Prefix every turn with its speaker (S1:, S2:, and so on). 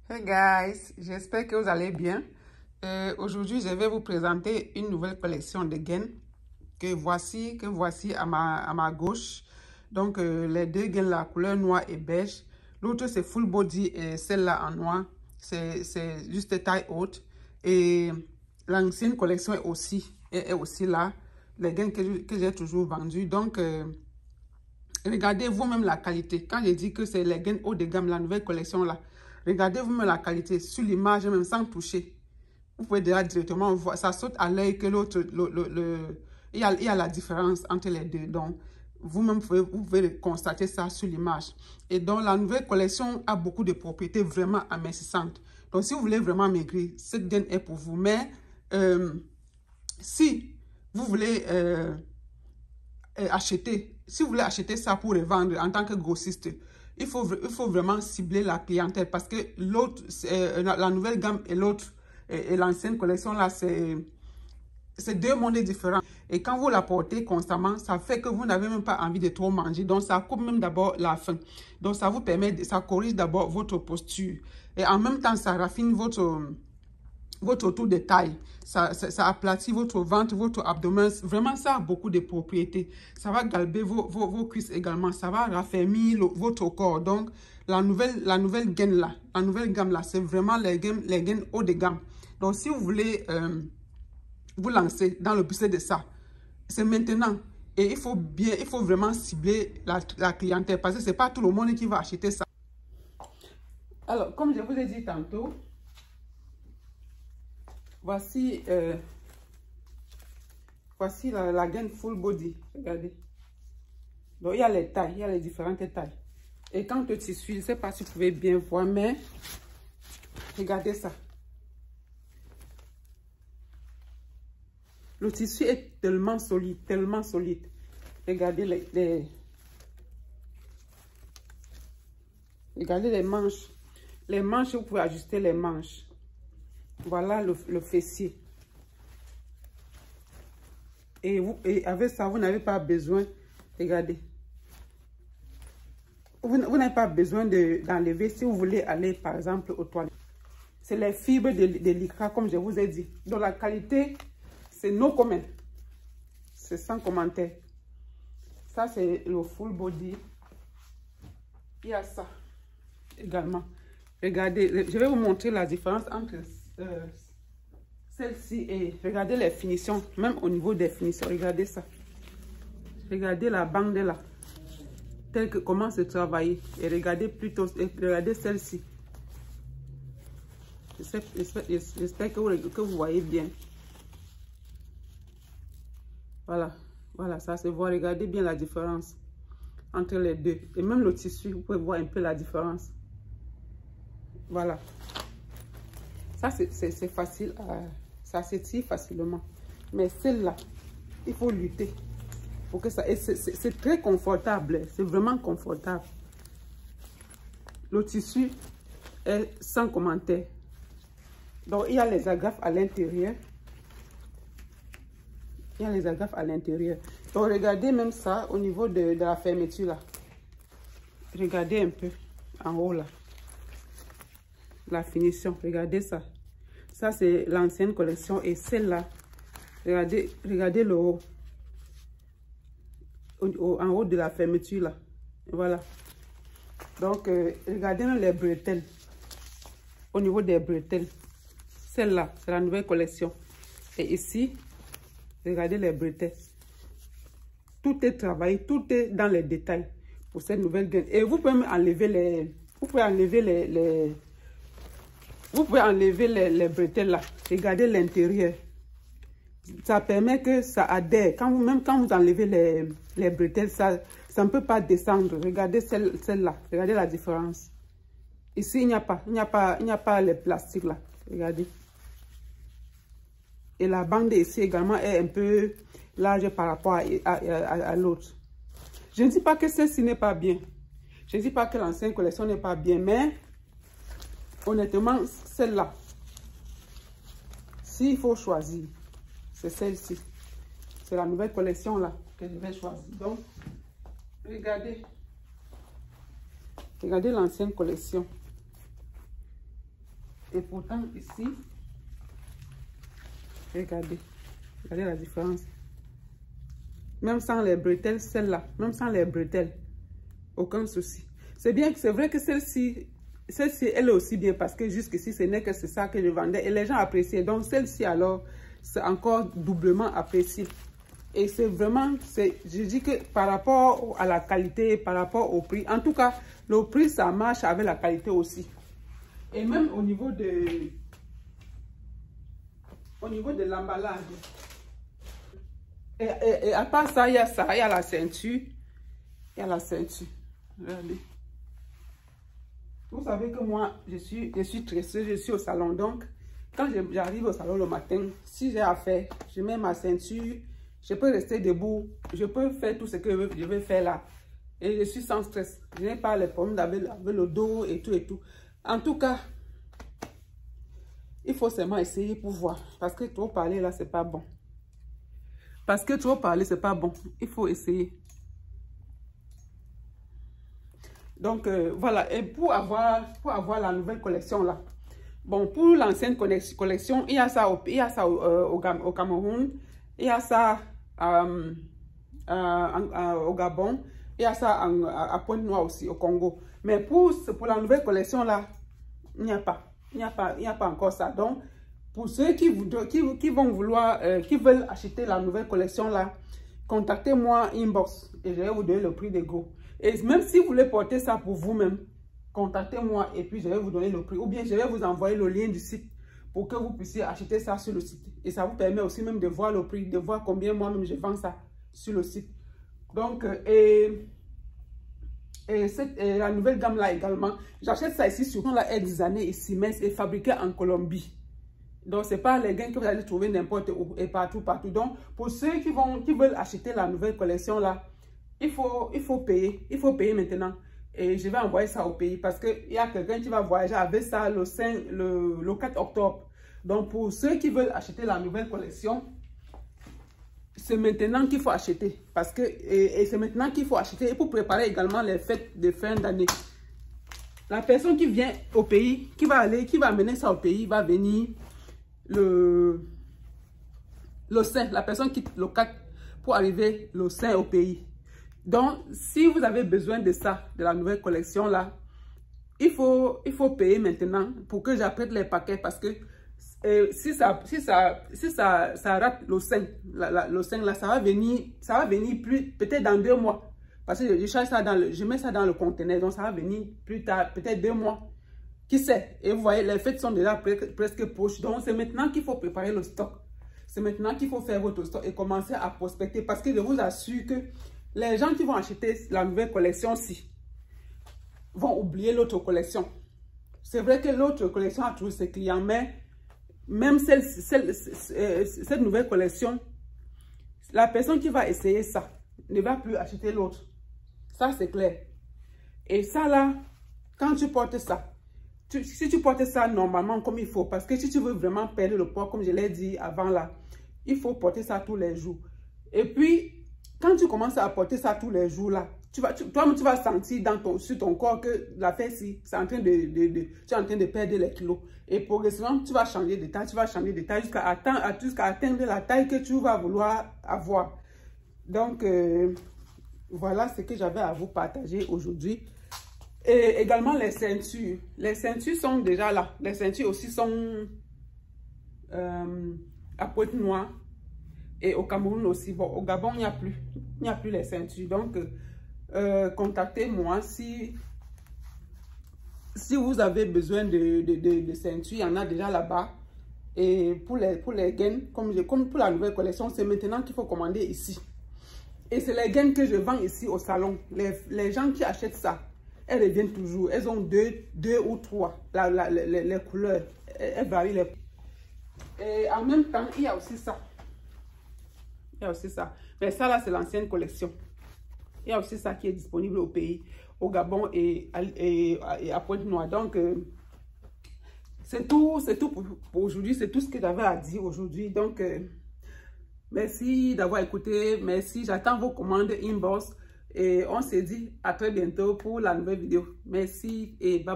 S1: Hey guys, j'espère que vous allez bien. Aujourd'hui, je vais vous présenter une nouvelle collection de gaines que voici à ma gauche. Donc, les deux gaines, la couleur noire et beige. L'autre, c'est full body et celle-là en noir, c'est juste taille haute. Et l'ancienne collection est aussi là. Les gaines que j'ai toujours vendues. Donc, regardez vous-même la qualité. Quand je dis que c'est les gaines haut de gamme, la nouvelle collection là, regardez vous-même la qualité sur l'image, même sans toucher. Vous pouvez déjà directement voir, ça saute à l'œil que l'autre, il y a la différence entre les deux. Donc, vous-même, vous pouvez constater ça sur l'image. Et donc, la nouvelle collection a beaucoup de propriétés vraiment amincissantes. Donc, si vous voulez vraiment maigrir, cette gaine est pour vous. Mais, si vous voulez si vous voulez acheter ça pour revendre en tant que grossiste, il faut vraiment cibler la clientèle parce que l'autre, la nouvelle gamme et l'autre, et l'ancienne collection là, c'est deux mondes différents. Et quand vous la portez constamment, ça fait que vous n'avez même pas envie de trop manger. Donc, ça coupe même d'abord la faim. Donc, ça vous permet, ça corrige d'abord votre posture. Et en même temps, ça raffine votre tour de taille, ça aplatit votre ventre, votre abdomen. Vraiment, ça a beaucoup de propriétés. Ça va galber vos cuisses également. Ça va raffermir votre corps. Donc, la nouvelle gaine là, la nouvelle gamme là, c'est vraiment les gaines haut de gamme. Donc, si vous voulez vous lancer dans le business de ça, c'est maintenant. Et il faut vraiment cibler la clientèle parce que c'est pas tout le monde qui va acheter ça. Alors, comme je vous ai dit tantôt, voici la gaine full body. Regardez. Donc, il y a les tailles, il y a les différentes tailles. Et quand le tissu, je ne sais pas si vous pouvez bien voir, mais regardez ça. Le tissu est tellement solide, tellement solide. Regardez regardez les manches. Les manches, vous pouvez ajuster les manches. Voilà le fessier. Et avec ça, vous n'avez pas besoin, regardez. Vous n'avez pas besoin d'enlever si vous voulez aller, par exemple, aux toilettes. C'est les fibres de lycra, comme je vous ai dit. Donc, la qualité, c'est no comment. C'est sans commentaire. Ça, c'est le full body. Il y a ça également. Regardez, je vais vous montrer la différence entre celle-ci et regardez les finitions, même au niveau des finitions. Regardez ça. Regardez la bande là, telle que comment se travailler. Et regardez plutôt, regardez celle-ci. J'espère que vous voyez bien. Voilà, ça se voit. Regardez bien la différence entre les deux. Et même le tissu, vous pouvez voir un peu la différence. Voilà. Ça, c'est facile, ça s'étire facilement. Mais celle-là, il faut lutter pour que ça... C'est très confortable, c'est vraiment confortable. Le tissu est sans commentaire. Donc, il y a les agrafes à l'intérieur. Il y a les agrafes à l'intérieur. Donc, regardez même ça au niveau de la fermeture là. Regardez un peu en haut là. La finition, regardez ça. Ça, c'est l'ancienne collection. Et celle-là, regardez le haut. En haut de la fermeture, là. Voilà. Donc, regardez même les bretelles. Au niveau des bretelles. Celle-là, c'est la nouvelle collection. Et ici, regardez les bretelles. Tout est travaillé, tout est dans les détails pour cette nouvelle gaine. Et vous pouvez même enlever les... Vous pouvez enlever les bretelles là. Regardez l'intérieur. Ça permet que ça adhère. Même quand vous enlevez les bretelles, ça ne peut pas descendre. Regardez celle-là. Regardez la différence. Ici, il n'y a pas les plastiques là. Regardez. Et la bande ici également est un peu large par rapport à l'autre. Je ne dis pas que celle-ci n'est pas bien. Je ne dis pas que l'ancienne collection n'est pas bien, mais honnêtement, celle-là, s'il faut choisir, c'est celle-ci. C'est la nouvelle collection là que je vais choisir. Donc, regardez. Regardez l'ancienne collection. Et pourtant, ici, regardez la différence. Même sans les bretelles, celle-là, même sans les bretelles, aucun souci. C'est bien que c'est vrai que celle-ci, elle est aussi bien parce que jusqu'ici, ce n'est que c'est ça que je vendais et les gens appréciaient. Donc, celle-ci, alors, c'est encore doublement apprécié. Et c'est vraiment, je dis que par rapport à la qualité, par rapport au prix, en tout cas, le prix, ça marche avec la qualité aussi. Et même au niveau de l'emballage. Et à part ça, il y a la ceinture. Il y a la ceinture. Regardez. Vous savez que moi, je suis tresseuse, je suis au salon. Donc, quand j'arrive au salon le matin, si j'ai à faire, je mets ma ceinture, je peux rester debout, je peux faire tout ce que je veux faire là. Et je suis sans stress. Je n'ai pas les problèmes avec le dos et tout et tout. En tout cas, il faut seulement essayer pour voir. Parce que trop parler là, c'est pas bon. Parce que trop parler, c'est pas bon. Il faut essayer. Donc, voilà. Et pour avoir la nouvelle collection là. Bon, pour l'ancienne collection, il y a ça au Cameroun. Il y a ça au Gabon. Il y a ça à Pointe-Noire aussi, au Congo. Mais pour la nouvelle collection là, il n'y a pas. Il n'y a pas encore ça. Donc, pour ceux qui veulent acheter la nouvelle collection là, contactez-moi inbox et je vais vous donner le prix de gros. Et même si vous voulez porter ça pour vous-même, contactez-moi et puis je vais vous donner le prix. Ou bien je vais vous envoyer le lien du site pour que vous puissiez acheter ça sur le site. Et ça vous permet aussi même de voir le prix, de voir combien moi-même je vends ça sur le site. Donc, la nouvelle gamme là également, j'achète ça ici surtout là, est designé ici, mais c'est fabriqué en Colombie. Donc, ce n'est pas les gains que vous allez trouver n'importe où et partout. Donc, pour ceux qui veulent acheter la nouvelle collection là, il faut payer. Il faut payer maintenant. Et je vais envoyer ça au pays parce qu'il y a quelqu'un qui va voyager avec ça le 4 octobre. Donc, pour ceux qui veulent acheter la nouvelle collection, c'est maintenant qu'il faut acheter. Parce que, et c'est maintenant qu'il faut acheter pour préparer également les fêtes de fin d'année. La personne qui vient au pays, qui va amener ça au pays, va venir le 5. La personne quitte le 4 pour arriver le 5 au pays. Donc, si vous avez besoin de ça, de la nouvelle collection là, il faut payer maintenant pour que j'apprête les paquets parce que si ça rate le 5, le 5 là, ça va venir plus, peut-être dans 2 mois. Parce que je mets ça dans le conteneur, donc ça va venir plus tard, peut-être 2 mois. Qui sait? Et vous voyez, les fêtes sont déjà presque proches. Donc, c'est maintenant qu'il faut préparer le stock. C'est maintenant qu'il faut faire votre stock et commencer à prospecter. Parce que je vous assure que les gens qui vont acheter la nouvelle collection-ci vont oublier l'autre collection. C'est vrai que l'autre collection a toujours ses clients, mais même cette nouvelle collection, la personne qui va essayer ça ne va plus acheter l'autre. Ça, c'est clair. Et ça, là, quand tu portes ça, si tu portes ça normalement comme il faut, parce que si tu veux vraiment perdre le poids, comme je l'ai dit avant là, il faut porter ça tous les jours. Et puis, quand tu commences à porter ça tous les jours là, toi-même tu vas sentir sur ton corps que la fesse-ci, tu es en train de perdre les kilos. Et progressivement, tu vas changer de taille, jusqu'à atteindre la taille que tu vas vouloir avoir. Donc, voilà ce que j'avais à vous partager aujourd'hui. Et également les ceintures. Les ceintures sont déjà là. Les ceintures aussi sont à Pointe-Noire. Et au Cameroun aussi. Bon, au Gabon, il n'y a plus les ceintures. Donc, contactez-moi si vous avez besoin de ceintures. Il y en a déjà là-bas. Et pour les gaines, comme pour la nouvelle collection, c'est maintenant qu'il faut commander ici. Et c'est les gaines que je vends ici au salon. Les gens qui achètent ça, elles reviennent toujours. Elles ont deux ou trois. Les couleurs, elles varient. Et en même temps, il y a aussi ça. Mais ça, là, c'est l'ancienne collection. Il y a aussi ça qui est disponible au pays, au Gabon et à Pointe-Noire. Donc, c'est tout pour aujourd'hui. C'est tout ce que j'avais à dire aujourd'hui. Donc, merci d'avoir écouté. Merci. J'attends vos commandes inbox. Et on se dit à très bientôt pour la nouvelle vidéo. Merci et bye.